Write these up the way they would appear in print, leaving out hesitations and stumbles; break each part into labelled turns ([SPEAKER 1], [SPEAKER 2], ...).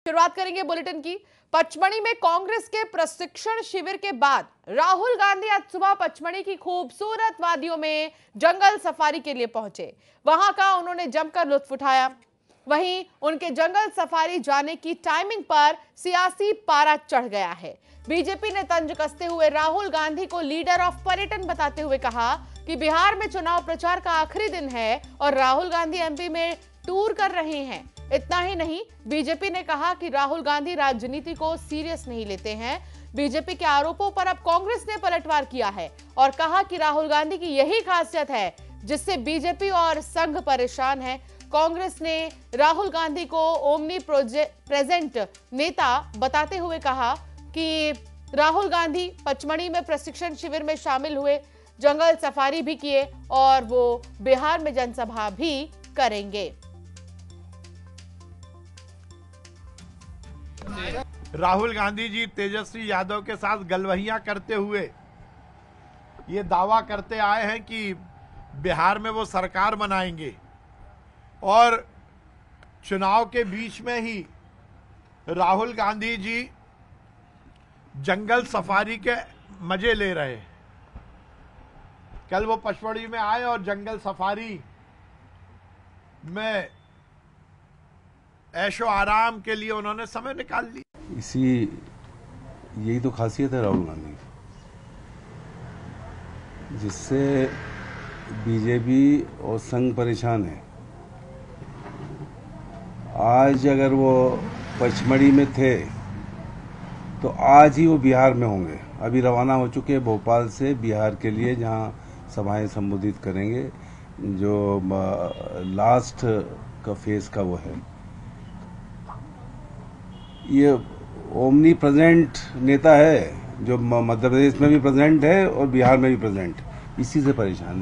[SPEAKER 1] शुरुआत करेंगे बुलेटिन की। पचमढ़ी में कांग्रेस के प्रशिक्षण शिविर के बाद राहुल गांधी आज सुबह पचमढ़ी की खूबसूरत वादियों में जंगल सफारी के लिए पहुंचे। वहां का उन्होंने जमकर लुत्फ उठाया। वहीं उनके जंगल सफारी जाने की टाइमिंग पर सियासी पारा चढ़ गया है। बीजेपी ने तंज कसते हुए राहुल गांधी को लीडर ऑफ पर्यटन बताते हुए कहा कि बिहार में चुनाव प्रचार का आखिरी दिन है और राहुल गांधी एमपी में टूर कर रहे हैं। इतना ही नहीं, बीजेपी ने कहा कि राहुल गांधी राजनीति को सीरियस नहीं लेते हैं। बीजेपी के आरोपों पर अब कांग्रेस ने पलटवार किया है और कहा कि राहुल गांधी की यही खासियत है जिससे बीजेपी और संघ परेशान है। कांग्रेस ने राहुल गांधी को ओमनी प्रेजेंट नेता बताते हुए कहा कि राहुल गांधी पचमढ़ी में प्रशिक्षण शिविर में शामिल हुए, जंगल सफारी भी किए और वो बिहार में जनसभा भी करेंगे।
[SPEAKER 2] राहुल गांधी जी तेजस्वी यादव के साथ गलवहियां करते हुए ये दावा करते आए हैं कि बिहार में वो सरकार बनाएंगे और चुनाव के बीच में ही राहुल गांधी जी जंगल सफारी के मजे ले रहे हैं। कल वो पचमढ़ी में आए और जंगल सफारी में ऐशो आराम के लिए उन्होंने समय निकाल लिया।
[SPEAKER 3] यही तो खासियत है राहुल गांधी, जिससे बीजेपी और संघ परेशान है। आज अगर वो पचमढ़ी में थे तो आज ही वो बिहार में होंगे। अभी रवाना हो चुके हैं भोपाल से बिहार के लिए, जहां सभाएं संबोधित करेंगे। जो लास्ट का फेज का वो है, ये ओमनी प्रेजेंट नेता है जो मध्य प्रदेश में भी प्रेजेंट है और बिहार में भी प्रेजेंट, इसी से परेशान।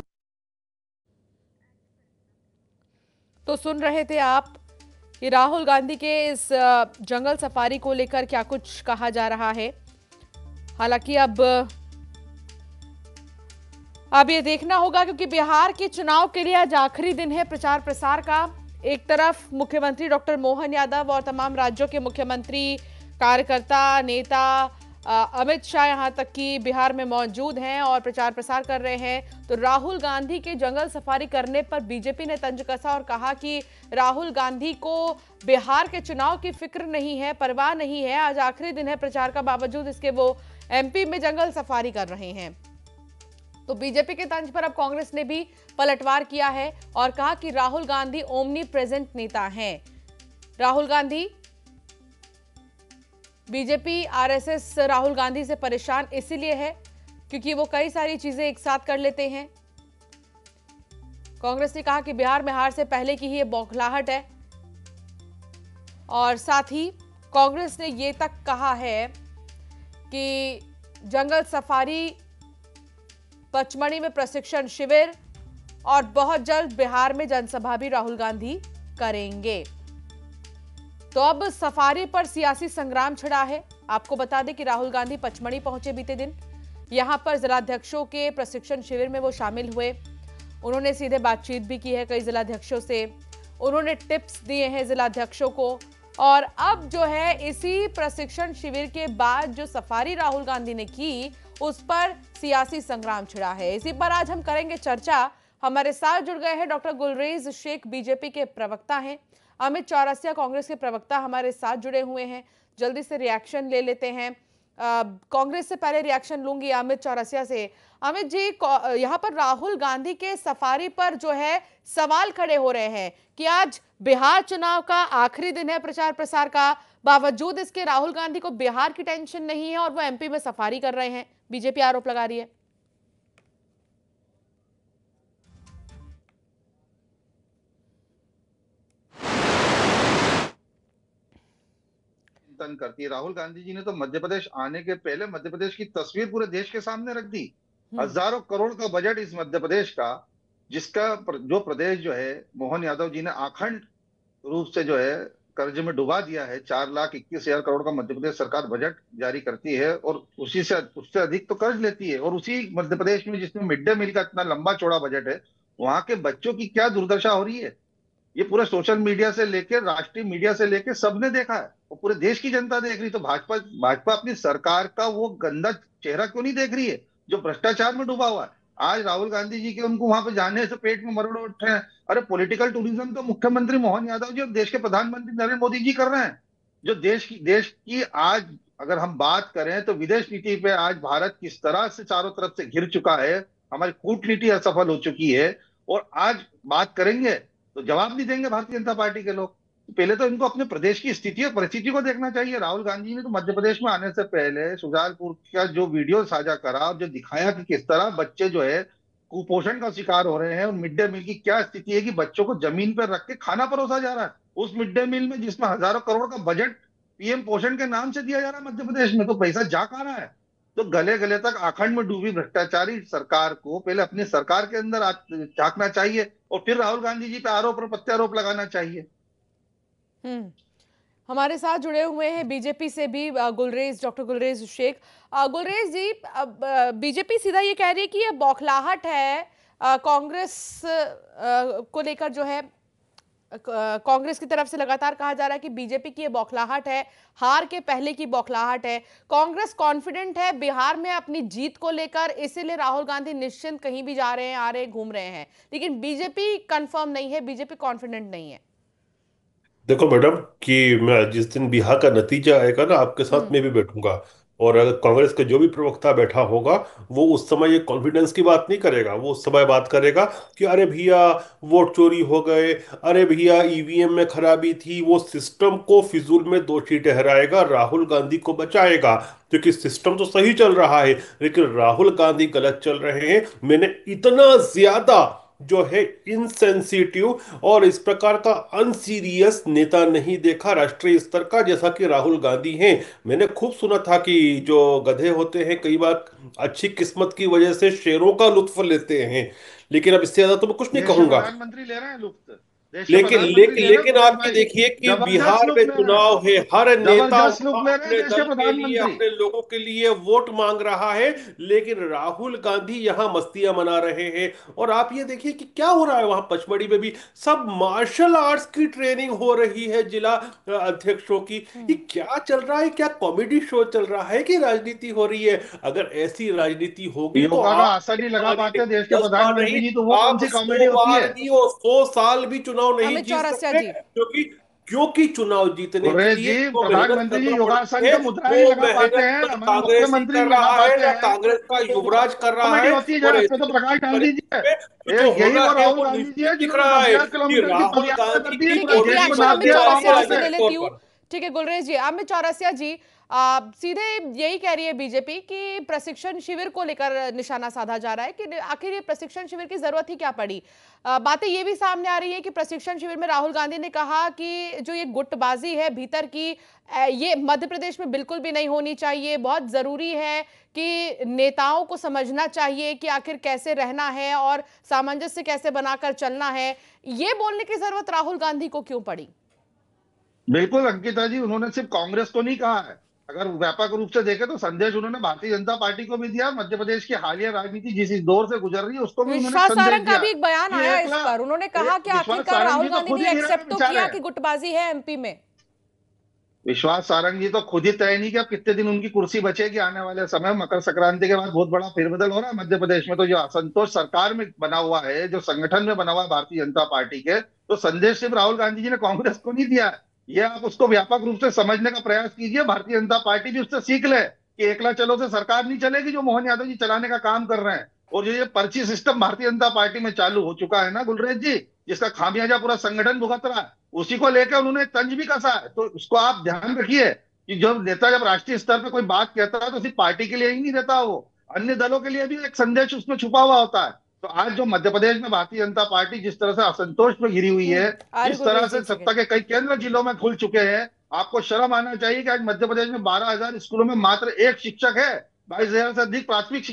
[SPEAKER 1] तो सुन रहे थे आप कि राहुल गांधी के इस जंगल सफारी को लेकर क्या कुछ कहा जा रहा है। हालांकि अब ये देखना होगा, क्योंकि बिहार के चुनाव के लिए आज आखिरी दिन है प्रचार प्रसार का। एक तरफ मुख्यमंत्री डॉक्टर मोहन यादव और तमाम राज्यों के मुख्यमंत्री, कार्यकर्ता, नेता, अमित शाह यहां तक कि बिहार में मौजूद हैं और प्रचार प्रसार कर रहे हैं। तो राहुल गांधी के जंगल सफारी करने पर बीजेपी ने तंज कसा और कहा कि राहुल गांधी को बिहार के चुनाव की फिक्र नहीं है, परवाह नहीं है। आज आखिरी दिन है प्रचार का, बावजूद इसके वो एमपी में जंगल सफारी कर रहे हैं। तो बीजेपी के तंज पर अब कांग्रेस ने भी पलटवार किया है और कहा कि राहुल गांधी ओमनी प्रेजेंट नेता हैं। राहुल गांधी, बीजेपी आरएसएस राहुल गांधी से परेशान इसीलिए है क्योंकि वो कई सारी चीजें एक साथ कर लेते हैं। कांग्रेस ने कहा कि बिहार में हार से पहले की ही ये बौखलाहट है और साथ ही कांग्रेस ने ये तक कहा है कि जंगल सफारी, पचमढ़ी में प्रशिक्षण शिविर और बहुत जल्द बिहार में जनसभा भी राहुल गांधी करेंगे। तो अब सफारी पर सियासी संग्राम छिड़ा है। आपको बता दें कि राहुल गांधी पचमढ़ी पहुंचे बीते दिन। यहां पर जिलाध्यक्षों के प्रशिक्षण शिविर में वो शामिल हुए। उन्होंने सीधे बातचीत भी की है कई जिलाध्यक्षों से, उन्होंने टिप्स दिए हैं जिलाध्यक्षों को। और अब जो है इसी प्रशिक्षण शिविर के बाद जो सफारी राहुल गांधी ने की, उस पर सियासी संग्राम छिड़ा है। इसी पर आज हम करेंगे चर्चा। हमारे साथ जुड़ गए हैं डॉक्टर गुलरेज शेख, बीजेपी के प्रवक्ता हैं। अमित चौरसिया, कांग्रेस के प्रवक्ता, हमारे साथ जुड़े हुए हैं। जल्दी से रिएक्शन ले लेते हैं। कांग्रेस से पहले रिएक्शन लूंगी अमित चौरसिया से। अमित जी, यहाँ पर राहुल गांधी के सफारी पर जो है सवाल खड़े हो रहे हैं कि आज बिहार चुनाव का आखिरी दिन है प्रचार प्रसार का, बावजूद इसके राहुल गांधी को बिहार की टेंशन नहीं है और वो एमपी में सफारी कर रहे हैं। बीजेपी आरोप लगा रही है।
[SPEAKER 4] करती है। राहुल गांधी जी ने तो मध्य प्रदेश आने के पहले मध्य प्रदेश की तस्वीर पूरे देश के सामने रख दी। हजारों करोड़ का बजट इस मध्य प्रदेश का, जिसका जो प्रदेश जो है मोहन यादव जी ने अखंड रूप से जो है कर्ज में डुबा दिया है। 4,21,000 करोड़ का मध्य प्रदेश सरकार बजट जारी करती है और उसी से उससे अधिक तो कर्ज लेती है। और उसी मध्य प्रदेश में जिसमें मिड डे मील का इतना लंबा चौड़ा बजट है, वहां के बच्चों की क्या दुर्दशा हो रही है। ये पूरे सोशल मीडिया से लेकर राष्ट्रीय मीडिया से लेकर सबने देखा है, और पूरे देश की जनता देख रही। तो भाजपा भाजपा अपनी सरकार का वो गंदा चेहरा क्यों नहीं देख रही है जो भ्रष्टाचार में डूबा हुआ है? आज राहुल गांधी जी के उनको वहां पे जाने से पेट में मरोड़ उठे हैं। अरे पॉलिटिकल टूरिज्म तो मुख्यमंत्री मोहन यादव जी और देश के प्रधानमंत्री नरेंद्र मोदी जी कर रहे हैं। जो देश की आज अगर हम बात करें तो विदेश नीति पे आज भारत किस तरह से चारों तरफ से घिर चुका है, हमारी कूटनीति असफल हो चुकी है, और आज बात करेंगे तो जवाब नहीं देंगे भारतीय जनता पार्टी के लोग। पहले तो इनको अपने प्रदेश की स्थिति और परिस्थिति को देखना चाहिए। राहुल गांधी ने तो मध्य प्रदेश में आने से पहले शुजालपुर का जो वीडियो साझा करा और जो दिखाया कि किस तरह बच्चे जो है कुपोषण का शिकार हो रहे हैं, और मिड डे मील की क्या स्थिति है कि बच्चों को जमीन पर रख के खाना परोसा जा रहा है उस मिड डे मील में जिसमें हजारों करोड़ का बजट पीएम पोषण के नाम से दिया जा रहा है मध्य प्रदेश में, तो पैसा जा कहाँ रहा है? तो गले गले तक आखंड में डूबी भ्रष्टाचारी सरकार को पहले अपनी सरकार के अंदर झांकना चाहिए, और फिर राहुल गांधी जी पे आरोप और प्रत्यारोप लगाना चाहिए।
[SPEAKER 1] हमारे साथ जुड़े हुए हैं बीजेपी से भी गुलरेज, डॉक्टर गुलरेज शेख। गुलरेज जी, बीजेपी सीधा ये कह रही है कि ये बौखलाहट है कांग्रेस को लेकर, जो है कांग्रेस की तरफ से लगातार कहा जा रहा है कि बीजेपी की ये बौखलाहट है, हार के पहले की बौखलाहट है। कांग्रेस कॉन्फिडेंट है बिहार में अपनी जीत को लेकर, इसीलिए राहुल गांधी निश्चिंत कहीं भी जा रहे हैं, आ रहे हैं, घूम रहे हैं, लेकिन बीजेपी कंफर्म नहीं है, बीजेपी कॉन्फिडेंट नहीं है।
[SPEAKER 5] देखो मैडम, कि मैं जिस दिन बिहार का नतीजा आएगा ना, आपके साथ मैं भी बैठूंगा, और अगर कांग्रेस का जो भी प्रवक्ता बैठा होगा वो उस समय ये कॉन्फिडेंस की बात नहीं करेगा। वो उस समय बात करेगा कि अरे भैया वोट चोरी हो गए, अरे भैया ईवीएम में खराबी थी। वो सिस्टम को फिजूल में दोषी ठहराएगा, राहुल गांधी को बचाएगा, क्योंकि सिस्टम तो सही चल रहा है लेकिन राहुल गांधी गलत चल रहे हैं। मैंने इतना ज्यादा जो है इनसेंसिटिव और इस प्रकार का अनसीरियस नेता नहीं देखा राष्ट्रीय स्तर का, जैसा कि राहुल गांधी हैं। मैंने खूब सुना था कि जो गधे होते हैं कई बार अच्छी किस्मत की वजह से शेरों का लुत्फ लेते हैं, लेकिन अब इससे ज्यादा तो मैं कुछ नहीं
[SPEAKER 4] देश के
[SPEAKER 5] कहूंगा।
[SPEAKER 4] प्रधानमंत्री ले रहे हैं लुत्फ, देश के
[SPEAKER 5] लेकिन
[SPEAKER 4] प्रधानमंत्री
[SPEAKER 5] लेकिन
[SPEAKER 4] ले रहे हैं
[SPEAKER 5] लेकिन
[SPEAKER 4] गुलरेज
[SPEAKER 5] आप ये
[SPEAKER 4] भाई,
[SPEAKER 5] देखिए कि
[SPEAKER 4] जबरदस्त
[SPEAKER 5] बिहार
[SPEAKER 4] लुत्फ
[SPEAKER 5] में
[SPEAKER 4] ले रहे हैं,
[SPEAKER 5] चुनाव है, हर नेता
[SPEAKER 4] जबरदस्त लुत्फ ले रहे हैं
[SPEAKER 5] अपने
[SPEAKER 4] देश के
[SPEAKER 5] दल के लिए,
[SPEAKER 4] प्रधानमंत्री।
[SPEAKER 5] अपने लोगों के लिए वोट मांग रहा है, लेकिन राहुल गांधी यहाँ मस्तियां मना रहे हैं। और आप ये देखिए कि क्या हो रहा है वहां पचमढ़ी में भी, सब मार्शल आर्ट्स की ट्रेनिंग हो रही है जिला अध्यक्षों की। ये क्या चल रहा है? क्या कॉमेडी शो चल रहा है कि राजनीति हो रही है? अगर ऐसी राजनीति होगी तो
[SPEAKER 4] योगा का
[SPEAKER 5] आप
[SPEAKER 4] आसन नहीं लगा
[SPEAKER 5] बार नहीं,
[SPEAKER 4] पाते देश के
[SPEAKER 5] 10 बार नहीं,
[SPEAKER 4] प्रधानमंत्री जी, तो वो कौन
[SPEAKER 5] आप
[SPEAKER 4] सी कॉमेडी
[SPEAKER 5] 100
[SPEAKER 4] होती
[SPEAKER 5] बार
[SPEAKER 4] है?
[SPEAKER 5] नहीं और 100 साल भी चुनाव नहीं
[SPEAKER 1] अमित
[SPEAKER 5] जीत
[SPEAKER 1] चौरसिया
[SPEAKER 5] सकते,
[SPEAKER 1] जी,
[SPEAKER 5] क्योंकि क्योंकि चुनाव जीतने के
[SPEAKER 4] गुर्रेज
[SPEAKER 5] लिए
[SPEAKER 4] जी,
[SPEAKER 5] जो मेहनत
[SPEAKER 4] प्रधानमंत्री जी
[SPEAKER 5] करना पड़ती
[SPEAKER 4] योगासन
[SPEAKER 5] है
[SPEAKER 4] का मुद्रा नहीं
[SPEAKER 5] वो
[SPEAKER 4] लगा पाते
[SPEAKER 5] मेहनत
[SPEAKER 4] हैं,
[SPEAKER 5] ना
[SPEAKER 4] हमारे
[SPEAKER 5] कांग्रेस ही
[SPEAKER 4] मुख्यमंत्री
[SPEAKER 5] कर
[SPEAKER 4] नहीं लगा
[SPEAKER 5] रहा है,
[SPEAKER 4] पाते
[SPEAKER 5] ना
[SPEAKER 4] हैं।
[SPEAKER 5] कांग्रेस का युवराज कर रहा
[SPEAKER 4] कॉमेडी
[SPEAKER 5] है।
[SPEAKER 4] होती है जरा,
[SPEAKER 5] और
[SPEAKER 4] इसमें तो
[SPEAKER 5] ऐसी
[SPEAKER 4] प्रकाश गांधी जी है।
[SPEAKER 5] परिस्थिति में तो जो
[SPEAKER 4] यही
[SPEAKER 5] होना
[SPEAKER 4] वो
[SPEAKER 5] है
[SPEAKER 4] राहुल
[SPEAKER 5] वो
[SPEAKER 4] गांधी जी है
[SPEAKER 5] निश्चित दिख
[SPEAKER 4] जिन्होंने
[SPEAKER 5] रहा है
[SPEAKER 4] 10,000
[SPEAKER 5] कि
[SPEAKER 4] किलोमीटर की
[SPEAKER 5] राहुल
[SPEAKER 4] पदयात्रा कर
[SPEAKER 5] गांधी
[SPEAKER 4] दी है,
[SPEAKER 5] की
[SPEAKER 1] ठीक
[SPEAKER 4] पूरे
[SPEAKER 1] है,
[SPEAKER 4] देश को
[SPEAKER 1] रिएक्शन
[SPEAKER 4] नाच
[SPEAKER 1] अमित
[SPEAKER 4] दिया
[SPEAKER 1] चौरसिया
[SPEAKER 4] वहां
[SPEAKER 1] जी से
[SPEAKER 4] पे।
[SPEAKER 1] ले
[SPEAKER 5] राष्ट्रीय तौर
[SPEAKER 1] लेती हूँ।
[SPEAKER 5] पर।
[SPEAKER 1] ठीक है गुलरेज जी, अमित चौरसिया जी, सीधे यही कह रही है बीजेपी कि प्रशिक्षण शिविर को लेकर निशाना साधा जा रहा है कि आखिर ये प्रशिक्षण शिविर की जरूरत ही क्या पड़ी। बातें ये भी सामने आ रही है कि प्रशिक्षण शिविर में राहुल गांधी ने कहा कि जो ये गुटबाजी है भीतर की, ये मध्य प्रदेश में बिल्कुल भी नहीं होनी चाहिए। बहुत जरूरी है कि नेताओं को समझना चाहिए कि आखिर कैसे रहना है और सामंजस्य कैसे बनाकर चलना है। ये बोलने की जरूरत राहुल गांधी को क्यों पड़ी?
[SPEAKER 4] बिल्कुल अंकिता जी, उन्होंने सिर्फ कांग्रेस को नहीं कहा है, अगर व्यापक रूप से देखें तो संदेश उन्होंने भारतीय जनता पार्टी को भी दिया। मध्य प्रदेश की हालिया राजनीति जिस दौर से गुजर रही है उसको भी उन्होंने
[SPEAKER 1] विश्वास
[SPEAKER 4] संदेश
[SPEAKER 1] सारंग का
[SPEAKER 4] दिया
[SPEAKER 1] भी एक बयान
[SPEAKER 4] कि
[SPEAKER 1] आया इस
[SPEAKER 4] एकला
[SPEAKER 1] पर। उन्होंने कहा कि
[SPEAKER 4] विश्वास
[SPEAKER 1] आखिरकार
[SPEAKER 4] सारंग
[SPEAKER 1] राहुल
[SPEAKER 4] जी तो
[SPEAKER 1] गांधी
[SPEAKER 4] खुद
[SPEAKER 1] ने
[SPEAKER 4] ही गिरे
[SPEAKER 1] एक्सेप्ट तो
[SPEAKER 4] बेचारे।
[SPEAKER 1] किया कि गुटबाजी है एमपी में।
[SPEAKER 4] विश्वास सारंग जी तो खुद ही तय नहीं कि अब कितने दिन उनकी कुर्सी बचेगी आने वाले समय। मकर संक्रांति के बाद बहुत बड़ा फेरबदल हो रहा है मध्य प्रदेश में, तो जो असंतोष सरकार में बना हुआ है, जो संगठन में बना हुआ है भारतीय जनता पार्टी के, तो संदेश सिर्फ राहुल गांधी जी ने कांग्रेस को नहीं दिया है। ये आप उसको व्यापक रूप से समझने का प्रयास कीजिए। भारतीय जनता पार्टी भी उससे सीख ले कि एकला चलो से सरकार नहीं चलेगी जो मोहन यादव जी चलाने का काम कर रहे हैं। और जो ये पर्ची सिस्टम भारतीय जनता पार्टी में चालू हो चुका है ना गुलरेज जी, जिसका खामियाजा पूरा संगठन भुगत रहा है, उसी को लेकर उन्होंने तंज भी कसा है। तो उसको आप ध्यान रखिए कि जो नेता जब राष्ट्रीय स्तर पे कोई बात कहता है तो सिर्फ पार्टी के लिए ही नहीं देता, वो अन्य दलों के लिए भी एक संदेश उसमें छुपा हुआ होता है। तो आज जो मध्य प्रदेश में भारतीय जनता पार्टी जिस तरह से असंतोष में घिरी हुई है, जिस तरह से सत्ता के कई केंद्र जिलों में खुल चुके हैं, आपको शर्म आना चाहिए कि आज मध्य प्रदेश में 12,000 स्कूलों में मात्र एक शिक्षक है, 22,000 से अधिक प्राथमिक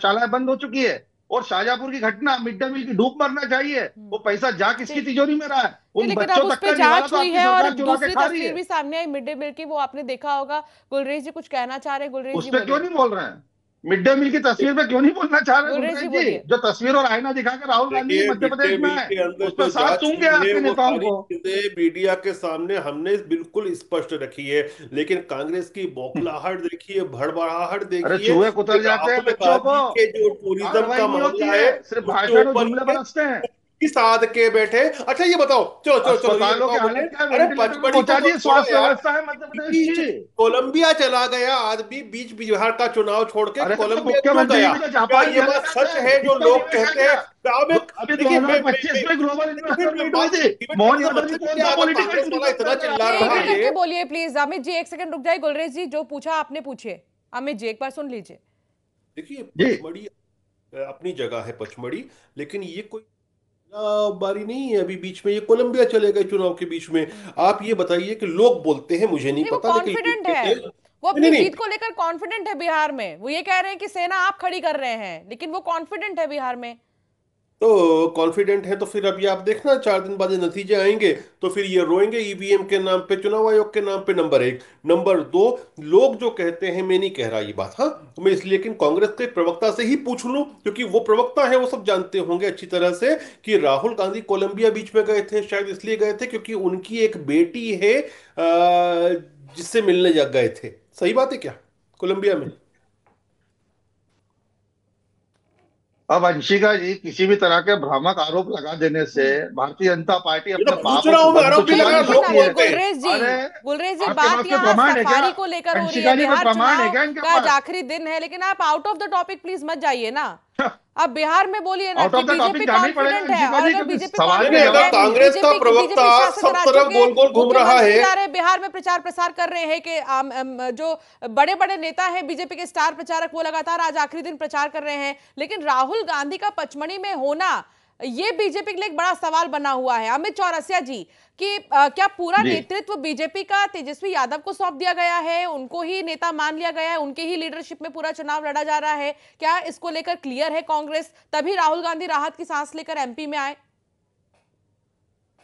[SPEAKER 4] शालाएं बंद हो चुकी है। और शाहजहांपुर की घटना, मिड डे मील की डूब मरना चाहिए, वो पैसा जा किसकी तिजोरी में रहा है? उन
[SPEAKER 1] लेकिन अब
[SPEAKER 4] बच्चों
[SPEAKER 1] उस
[SPEAKER 4] तक
[SPEAKER 1] पे
[SPEAKER 4] का निवाला
[SPEAKER 1] जांच
[SPEAKER 4] तो
[SPEAKER 1] हुई
[SPEAKER 4] आपकी
[SPEAKER 1] है और
[SPEAKER 4] सरकार चुरा के
[SPEAKER 1] दूसरी
[SPEAKER 4] खा रही
[SPEAKER 1] तस्वीर
[SPEAKER 4] है।
[SPEAKER 1] भी सामने आई मिड डे मील की, वो आपने देखा होगा। गुलरेज जी कुछ कहना चाह रहे हैं? गुलरेज
[SPEAKER 4] उस
[SPEAKER 1] जी
[SPEAKER 4] पर
[SPEAKER 1] बोलिए।
[SPEAKER 4] क्यों नहीं बोल रहे हैं? मिड डे मील की तस्वीर पे क्यों नहीं बोलना चाह रहे
[SPEAKER 1] गुलरेज जी
[SPEAKER 4] गुलरेज जी?
[SPEAKER 1] बोलिए।
[SPEAKER 4] जो तस्वीर और आईना दिखा के राहुल गांधी जी
[SPEAKER 5] देखिए,
[SPEAKER 4] मध्य
[SPEAKER 5] मिड डे
[SPEAKER 4] प्रदेश में
[SPEAKER 5] मील
[SPEAKER 4] आए,
[SPEAKER 5] के अंदर
[SPEAKER 4] उस पर
[SPEAKER 5] जो
[SPEAKER 4] साथ
[SPEAKER 5] जांच
[SPEAKER 4] सूंघे
[SPEAKER 5] हुई है
[SPEAKER 4] आपके
[SPEAKER 5] वो
[SPEAKER 4] नेताओं
[SPEAKER 5] सारी
[SPEAKER 4] को।
[SPEAKER 5] चीजें मीडिया के सामने हमने बिल्कुल स्पष्ट रखी है, लेकिन कांग्रेस की बौखलाहट देखिए, भड़बड़ाहट
[SPEAKER 4] अरे
[SPEAKER 5] देखिए
[SPEAKER 4] चूहे
[SPEAKER 5] कि
[SPEAKER 4] कुतर जाते हैं
[SPEAKER 5] राहुल
[SPEAKER 4] बच्चों को,
[SPEAKER 5] गांधी के जो टूरिज्म
[SPEAKER 4] कार्रवाई
[SPEAKER 5] का
[SPEAKER 4] नहीं होती
[SPEAKER 5] मामला
[SPEAKER 4] है,
[SPEAKER 5] है
[SPEAKER 4] सिर्फ
[SPEAKER 5] उसके
[SPEAKER 4] भाषण और
[SPEAKER 5] ऊपर
[SPEAKER 4] जुमले
[SPEAKER 5] ये
[SPEAKER 4] बरसते हैं।
[SPEAKER 5] साध के बैठे। अच्छा ये बताओ, चलो चलो चलो ये
[SPEAKER 4] अस्पतालों की
[SPEAKER 5] बताओ मुझे,
[SPEAKER 4] हालत क्या है,
[SPEAKER 5] अरे
[SPEAKER 4] वेंटिलेटर पे
[SPEAKER 5] पचमढ़ी को
[SPEAKER 4] पहुंचा
[SPEAKER 5] तो
[SPEAKER 4] दिए,
[SPEAKER 5] छोड़ो
[SPEAKER 4] स्वास्थ्य
[SPEAKER 5] यार,
[SPEAKER 4] व्यवस्था है मध्य प्रदेश
[SPEAKER 5] बीच
[SPEAKER 4] की।
[SPEAKER 5] कोलंबिया चला गया आदमी, बीच बिहार का चुनाव छोड़ के
[SPEAKER 4] अरे तो
[SPEAKER 5] कोलंबिया क्यों
[SPEAKER 4] मुख्यमंत्री
[SPEAKER 5] गया?
[SPEAKER 4] भी तो
[SPEAKER 5] क्या
[SPEAKER 4] जापान
[SPEAKER 5] ये
[SPEAKER 4] चले
[SPEAKER 5] बात
[SPEAKER 4] गए
[SPEAKER 5] सच
[SPEAKER 4] थे,
[SPEAKER 5] है जो
[SPEAKER 4] इतना
[SPEAKER 5] लोग
[SPEAKER 4] निवेश है
[SPEAKER 5] कहते हैं?
[SPEAKER 4] क्या?
[SPEAKER 5] अब
[SPEAKER 4] अभी
[SPEAKER 5] देखिए,
[SPEAKER 4] 2025 में ग्लोबल
[SPEAKER 5] देखिए,
[SPEAKER 4] इन्वेस्टर
[SPEAKER 5] मैं
[SPEAKER 4] मीट हुई
[SPEAKER 5] बात
[SPEAKER 4] थी,
[SPEAKER 5] डिबेट
[SPEAKER 4] मोहन
[SPEAKER 5] करने से
[SPEAKER 4] यादव जी
[SPEAKER 5] मतलब
[SPEAKER 4] कौन
[SPEAKER 5] क्या,
[SPEAKER 4] सा
[SPEAKER 5] अगर
[SPEAKER 4] पॉलिटिकल
[SPEAKER 5] कांग्रेस वाला
[SPEAKER 4] टूरिज्म
[SPEAKER 5] इतना
[SPEAKER 4] कर रहे हैं
[SPEAKER 5] चिल्ला
[SPEAKER 1] जी
[SPEAKER 4] आपके
[SPEAKER 5] रहा
[SPEAKER 1] एक एक
[SPEAKER 5] है।
[SPEAKER 1] करके बोलिए प्लीज। अमित जी एक सेकंड रुक जाइए। गुलरेज जी जो पूछा आपने पूछिए। अमित जी एक बार सुन लीजिए।
[SPEAKER 5] देखिए
[SPEAKER 4] जी।
[SPEAKER 5] पचमढ़ी अपनी जगह है पचमढ़ी, लेकिन ये कोई बारी नहीं है। अभी बीच में ये कोलंबिया चले गए चुनाव के बीच में। आप ये बताइए कि लोग बोलते हैं, मुझे नहीं
[SPEAKER 1] नहीं वो
[SPEAKER 5] पता, लेकिन लोग
[SPEAKER 1] कॉन्फिडेंट
[SPEAKER 5] कहते
[SPEAKER 1] है।
[SPEAKER 5] हैं
[SPEAKER 1] वो
[SPEAKER 5] नहीं
[SPEAKER 1] अपनी
[SPEAKER 5] नहीं
[SPEAKER 1] जीत को लेकर कॉन्फिडेंट है बिहार में। वो ये कह रहे हैं कि सेना आप खड़ी कर रहे हैं, लेकिन वो कॉन्फिडेंट है बिहार में।
[SPEAKER 5] तो कॉन्फिडेंट है तो फिर अभी आप देखना 4 दिन बाद ये नतीजे आएंगे तो फिर ये रोएंगे ईवीएम के नाम पे, चुनाव आयोग के नाम पे। नंबर एक। नंबर दो, लोग जो कहते हैं, मैं नहीं कह रहा ये बात, हाँ, तो मैं इसलिए लेकिन कांग्रेस के प्रवक्ता से ही पूछ लूं, क्योंकि वो प्रवक्ता है, वो सब जानते होंगे अच्छी तरह से कि राहुल गांधी कोलंबिया बीच में गए थे, शायद इसलिए गए थे क्योंकि उनकी एक बेटी है जिससे मिलने जा गए थे। सही बात है क्या? कोलंबिया में।
[SPEAKER 4] अब अंशिका जी, किसी भी तरह के भ्रामक आरोप लगा देने से भारतीय जनता पार्टी
[SPEAKER 5] ये तो
[SPEAKER 4] अपने
[SPEAKER 5] पूछ
[SPEAKER 4] पापों
[SPEAKER 5] रहा हूं मैं,
[SPEAKER 4] गम तो
[SPEAKER 5] आरोप नहीं
[SPEAKER 4] छुपा
[SPEAKER 5] लगा
[SPEAKER 4] नहीं
[SPEAKER 5] रहा, लोग
[SPEAKER 1] देखिए
[SPEAKER 4] सकती
[SPEAKER 1] ना
[SPEAKER 4] है।
[SPEAKER 5] बोलते हैं।
[SPEAKER 4] अरे
[SPEAKER 1] गुलरेज जी
[SPEAKER 4] आपके
[SPEAKER 1] बात
[SPEAKER 4] पास कोई
[SPEAKER 1] यहाँ
[SPEAKER 4] प्रमाण है क्या?
[SPEAKER 1] सफारी को लेकर हो रही है।
[SPEAKER 4] अंशिका जी, कोई
[SPEAKER 1] बिहार
[SPEAKER 4] प्रमाण है
[SPEAKER 1] चुनाव
[SPEAKER 4] क्या इनके
[SPEAKER 1] का आज
[SPEAKER 4] पास?
[SPEAKER 1] आखिरी दिन है, लेकिन आप out of the topic please मत जाइए ना। अब बिहार में बोलिए ना
[SPEAKER 4] आउट
[SPEAKER 1] कि
[SPEAKER 4] ऑफ द
[SPEAKER 1] बीजेपी
[SPEAKER 4] टॉपिक जाना ही पड़ेगा
[SPEAKER 1] कॉन्फिडेंट है।
[SPEAKER 4] अंशिका
[SPEAKER 1] और
[SPEAKER 4] जी,
[SPEAKER 1] अगर
[SPEAKER 4] क्योंकि
[SPEAKER 1] बीजेपी
[SPEAKER 4] सवाल
[SPEAKER 5] नहीं नहीं,
[SPEAKER 4] के
[SPEAKER 1] कॉन्फिडेंट
[SPEAKER 5] अगर
[SPEAKER 1] है,
[SPEAKER 4] जवाब नहीं है।
[SPEAKER 5] कांग्रेस का
[SPEAKER 1] बीजेपी
[SPEAKER 5] प्रवक्ता
[SPEAKER 1] के शासक
[SPEAKER 5] सब
[SPEAKER 1] राज्यों
[SPEAKER 5] तरफ
[SPEAKER 1] के
[SPEAKER 5] गोल गोल घूम रहा
[SPEAKER 1] मुख्यमंत्री
[SPEAKER 5] है।
[SPEAKER 1] जा रहे हैं बिहार में प्रचार प्रसार कर रहे हैं कि जो बड़े बड़े नेता हैं बीजेपी के स्टार प्रचारक, वो लगातार आज आखिरी दिन प्रचार कर रहे हैं, लेकिन राहुल गांधी का पचमढ़ी में होना ये बीजेपी के लिए एक बड़ा सवाल बना हुआ है। अमित चौरसिया जी कि क्या पूरा
[SPEAKER 4] जी।
[SPEAKER 1] नेतृत्व बीजेपी का तेजस्वी यादव को सौंप दिया गया है, उनको ही नेता मान लिया गया है, उनके ही लीडरशिप में पूरा चुनाव लड़ा जा रहा है? क्या इसको लेकर क्लियर है कांग्रेस, तभी राहुल गांधी राहत की सांस लेकर एमपी में आए?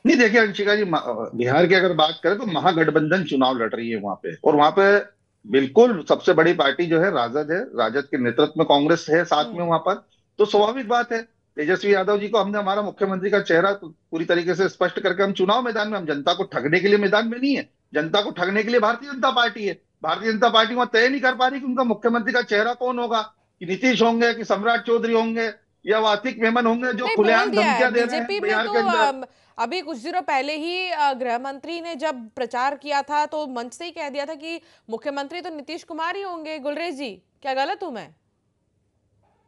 [SPEAKER 4] नहीं देखिए अंशिका जी, बिहार की अगर बात करें तो महागठबंधन चुनाव लड़ रही है वहां पे, और वहां पे बिल्कुल सबसे बड़ी पार्टी जो है राजद है। राजद के नेतृत्व में कांग्रेस है साथ में वहां पर। तो स्वाभाविक बात है, तेजस्वी यादव जी को हमने हमारा मुख्यमंत्री का चेहरा पूरी तरीके से स्पष्ट करके हम चुनाव मैदान में, हम जनता को ठगने के लिए मैदान में नहीं है। जनता को ठगने के लिए भारतीय जनता पार्टी है। भारतीय जनता पार्टी वहां तय नहीं कर पा रही कि उनका मुख्यमंत्री का चेहरा कौन होगा, कि नीतीश होंगे, कि सम्राट चौधरी होंगे, या वो आतिक मेमन होंगे, जो
[SPEAKER 1] नहीं बोल
[SPEAKER 4] खुलेआम
[SPEAKER 1] दिया है
[SPEAKER 4] धमकियां दे रहे
[SPEAKER 1] बीजेपी
[SPEAKER 4] हैं
[SPEAKER 1] में
[SPEAKER 4] बिहार
[SPEAKER 1] तो।
[SPEAKER 4] के अंदर।
[SPEAKER 1] अभी कुछ दिनों पहले ही गृह मंत्री ने जब प्रचार किया था तो मंच से ही कह दिया था कि मुख्यमंत्री तो नीतीश कुमार ही होंगे। गुलरेज जी क्या गलत हूं मैं?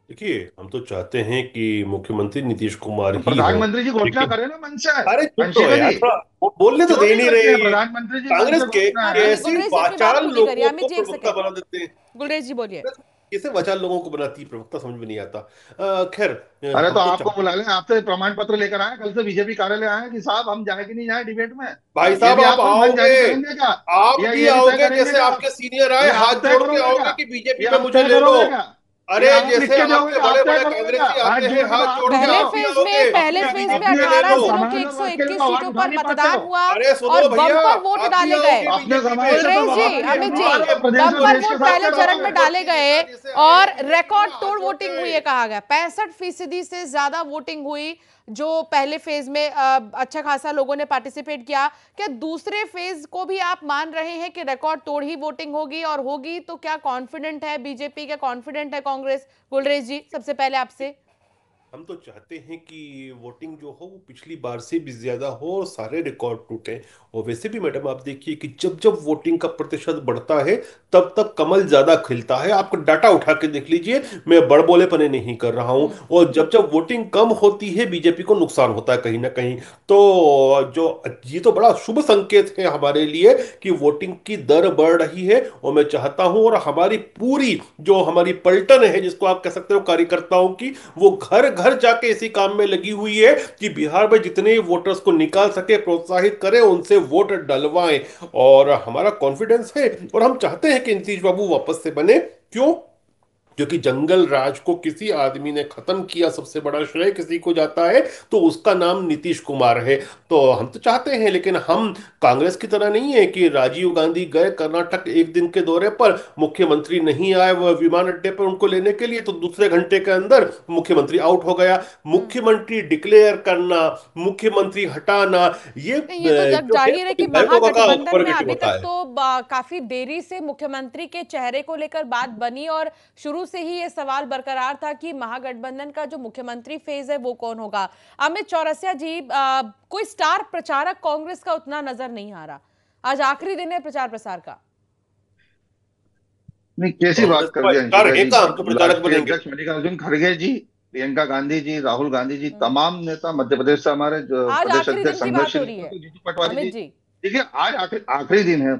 [SPEAKER 5] देखिए, हम तो चाहते हैं कि मुख्यमंत्री नीतीश कुमार
[SPEAKER 4] तो
[SPEAKER 5] ही हो,
[SPEAKER 4] प्रधानमंत्री जी घोषणा
[SPEAKER 5] लेकिन
[SPEAKER 4] करें ना मन से।
[SPEAKER 5] अरे चुप तो
[SPEAKER 4] अंशिका
[SPEAKER 5] है यार,
[SPEAKER 4] जी,
[SPEAKER 5] थोड़ा वो बोलने तो
[SPEAKER 4] क्यों
[SPEAKER 5] दे
[SPEAKER 4] नहीं
[SPEAKER 5] नहीं
[SPEAKER 4] देते
[SPEAKER 5] रहे
[SPEAKER 4] हैं?
[SPEAKER 5] ये।
[SPEAKER 4] प्रधानमंत्री जी मन
[SPEAKER 5] कांग्रेस
[SPEAKER 4] से
[SPEAKER 5] के
[SPEAKER 4] घोषणा
[SPEAKER 1] हाँ
[SPEAKER 4] है।
[SPEAKER 1] जी
[SPEAKER 5] कैसी
[SPEAKER 1] गुलरेज जी अपनी बात
[SPEAKER 5] वाचाल
[SPEAKER 1] पूरी करिए।
[SPEAKER 5] लोगों
[SPEAKER 1] अमित
[SPEAKER 5] को
[SPEAKER 1] जी एक
[SPEAKER 5] प्रवक्ता
[SPEAKER 1] सेकेंड।
[SPEAKER 5] बना देते हैं।
[SPEAKER 1] गुलरेज जी बोलिए।
[SPEAKER 5] कैसे वाचाल लोगों को बनाती है प्रवक्ता, समझ में नहीं आता। खैर,
[SPEAKER 4] अरे तो
[SPEAKER 5] हम तो
[SPEAKER 4] आपको
[SPEAKER 5] चाहते,
[SPEAKER 4] बुला लें, आपसे प्रमाण पत्र लेकर आए, कल से बीजेपी कार्यालय आए कि साहब हम जाए कि नहीं जाए डिबेट में।
[SPEAKER 5] भाई
[SPEAKER 4] ये
[SPEAKER 5] साहब
[SPEAKER 4] भी
[SPEAKER 5] आप
[SPEAKER 4] आप हम
[SPEAKER 5] आओगे,
[SPEAKER 4] जारी करेंगे क्या?
[SPEAKER 5] आप
[SPEAKER 4] या
[SPEAKER 5] भी
[SPEAKER 4] ये भी तय
[SPEAKER 5] आओगे,
[SPEAKER 4] करेंगे
[SPEAKER 5] जैसे
[SPEAKER 4] क्या?
[SPEAKER 5] आपके सीनियर आए
[SPEAKER 4] ये आप
[SPEAKER 5] हाथ
[SPEAKER 4] तय
[SPEAKER 5] जोड़ के
[SPEAKER 4] करोगे क्या?
[SPEAKER 5] आओगे कि बीजेपी
[SPEAKER 4] ये
[SPEAKER 5] में
[SPEAKER 4] आप
[SPEAKER 5] मुझे
[SPEAKER 4] तय
[SPEAKER 5] ले लो।
[SPEAKER 4] करोगे क्या? ये
[SPEAKER 5] अरे
[SPEAKER 4] आप लिख
[SPEAKER 5] जैसे
[SPEAKER 4] के दोगे
[SPEAKER 5] आपके
[SPEAKER 4] क्या? आप
[SPEAKER 5] बड़े
[SPEAKER 4] तय
[SPEAKER 5] बड़े
[SPEAKER 4] करोगे क्या?
[SPEAKER 5] कांग्रेसी
[SPEAKER 4] हाथ
[SPEAKER 5] आते
[SPEAKER 4] जोड़
[SPEAKER 5] हैं,
[SPEAKER 4] के तो
[SPEAKER 5] हाथ
[SPEAKER 4] आप
[SPEAKER 5] जोड़ के
[SPEAKER 4] खड़े
[SPEAKER 1] पहले
[SPEAKER 4] हो।
[SPEAKER 5] आप भी
[SPEAKER 1] फेज
[SPEAKER 5] आओगे।
[SPEAKER 1] में पहले
[SPEAKER 4] अपने
[SPEAKER 1] फेज में
[SPEAKER 4] अपने
[SPEAKER 1] 18
[SPEAKER 4] जो
[SPEAKER 1] जिलों के
[SPEAKER 4] समाज और वर्ग के लिए
[SPEAKER 1] 121
[SPEAKER 4] तो आवाज
[SPEAKER 1] सीटों
[SPEAKER 4] उठा
[SPEAKER 1] पर
[SPEAKER 4] नहीं पाते
[SPEAKER 1] मतदान
[SPEAKER 4] हो।
[SPEAKER 1] हुआ
[SPEAKER 5] अरे
[SPEAKER 1] और
[SPEAKER 5] सुनो भैया,
[SPEAKER 1] बम्पर वोट
[SPEAKER 5] आप भी
[SPEAKER 1] डाले गए।
[SPEAKER 5] आओगे
[SPEAKER 4] अपने
[SPEAKER 5] बीजेपी
[SPEAKER 4] समाज
[SPEAKER 5] में।
[SPEAKER 4] से तो
[SPEAKER 1] गुलरेज
[SPEAKER 4] बाहर
[SPEAKER 1] जी,
[SPEAKER 4] नहीं
[SPEAKER 1] अमित
[SPEAKER 4] हटो,
[SPEAKER 1] जी,
[SPEAKER 4] और प्रदेश में
[SPEAKER 1] बम्पर
[SPEAKER 4] देश के
[SPEAKER 1] वोट
[SPEAKER 4] साथ
[SPEAKER 1] पहले
[SPEAKER 4] क्या
[SPEAKER 1] चरण में
[SPEAKER 4] करोगे?
[SPEAKER 1] डाले गए
[SPEAKER 5] जैसे आए
[SPEAKER 1] और
[SPEAKER 5] हैं बीजेपी में,
[SPEAKER 1] रिकॉर्ड
[SPEAKER 5] हाथ
[SPEAKER 1] तोड़
[SPEAKER 5] जोड़ के
[SPEAKER 1] वोटिंग हुई
[SPEAKER 5] आए।
[SPEAKER 1] है कहा गया। 65% से ज्यादा वोटिंग हुई जो पहले फेज में अच्छा खासा लोगों ने पार्टिसिपेट किया। क्या दूसरे फेज को भी आप मान रहे हैं कि रिकॉर्ड तोड़ ही वोटिंग होगी? और होगी तो क्या कॉन्फिडेंट है बीजेपी, क्या कॉन्फिडेंट है कांग्रेस? गुलरेज जी सबसे पहले आपसे।
[SPEAKER 5] हम तो चाहते हैं कि वोटिंग जो हो वो पिछली बार से भी ज्यादा हो और सारे रिकॉर्ड टूटे। और वैसे भी मैडम आप देखिए कि जब जब वोटिंग का प्रतिशत बढ़ता है तब तब कमल ज्यादा खिलता है। आपको डाटा उठा के देख लीजिए, मैं बड़बोलेपने नहीं कर रहा हूं। और जब जब वोटिंग कम होती है बीजेपी को नुकसान होता है कहीं ना कहीं। तो जो ये तो बड़ा शुभ संकेत है हमारे लिए कि वोटिंग की दर बढ़ रही है। और मैं चाहता हूं, और हमारी पूरी जो हमारी पलटन है जिसको आप कह सकते हो कार्यकर्ताओं की, वो घर घर जाके इसी काम में लगी हुई है कि बिहार में जितने वोटर्स को निकाल सके, प्रोत्साहित करें, उनसे वोट डलवाएं। और हमारा कॉन्फिडेंस है और हम चाहते हैं कि नीतीश बाबू वापस से बने। क्यों? क्योंकि जंगल राज को किसी आदमी ने खत्म किया, सबसे बड़ा श्रेय किसी को जाता है तो उसका नाम नीतीश कुमार है। तो हम तो चाहते हैं, लेकिन हम कांग्रेस की तरह नहीं है कि राजीव गांधी गए कर्नाटक एक दिन के दौरे पर, मुख्यमंत्री नहीं आए वह विमान अड्डे पर उनको लेने के लिए, तो दूसरे घंटे के अंदर मुख्यमंत्री आउट हो गया। मुख्यमंत्री डिक्लेयर करना, मुख्यमंत्री हटाना, ये
[SPEAKER 1] नहीं, ये तो जग
[SPEAKER 5] जो है
[SPEAKER 1] जाहिर है कि
[SPEAKER 5] विधायकों का
[SPEAKER 1] महागठबंधन में
[SPEAKER 5] प्रेरोगेटिव
[SPEAKER 1] अभी
[SPEAKER 5] होता
[SPEAKER 1] तक
[SPEAKER 5] है।
[SPEAKER 1] तो काफी देरी से मुख्यमंत्री के चेहरे को लेकर बात बनी और शुरू से ही ये सवाल बरकरार था कि महागठबंधन का जो मुख्यमंत्री फेज है वो कौन होगा। अमित चौरसिया जी, कोई स्टार प्रचारक कांग्रेस का उतना नजर नहीं आ रहा। आज आखिरी दिन है प्रचार प्रसार का।
[SPEAKER 4] नहीं, कैसी
[SPEAKER 5] कांग्रेस
[SPEAKER 4] बात कर
[SPEAKER 5] का
[SPEAKER 4] दी
[SPEAKER 5] स्टार
[SPEAKER 4] अंशिका
[SPEAKER 5] है
[SPEAKER 4] जी।
[SPEAKER 5] काम तो प्रचारक
[SPEAKER 4] राष्ट्रीय
[SPEAKER 5] बनेंगे।
[SPEAKER 4] अध्यक्ष मल्लिकार्जुन खड़गे जी, प्रियंका गांधी जी, राहुल गांधी जी,
[SPEAKER 1] हम्म।
[SPEAKER 4] तमाम नेता मध्य प्रदेश से, हमारे जो
[SPEAKER 1] आज
[SPEAKER 4] प्रदेश
[SPEAKER 1] आखिरी दिन
[SPEAKER 4] अध्यक्ष
[SPEAKER 1] की
[SPEAKER 4] संघर्ष
[SPEAKER 1] बात हो रही है
[SPEAKER 4] जीतू पटवारी जी।
[SPEAKER 1] अमित जी।
[SPEAKER 4] देखिए, आज आखिरी आखिरी दिन है,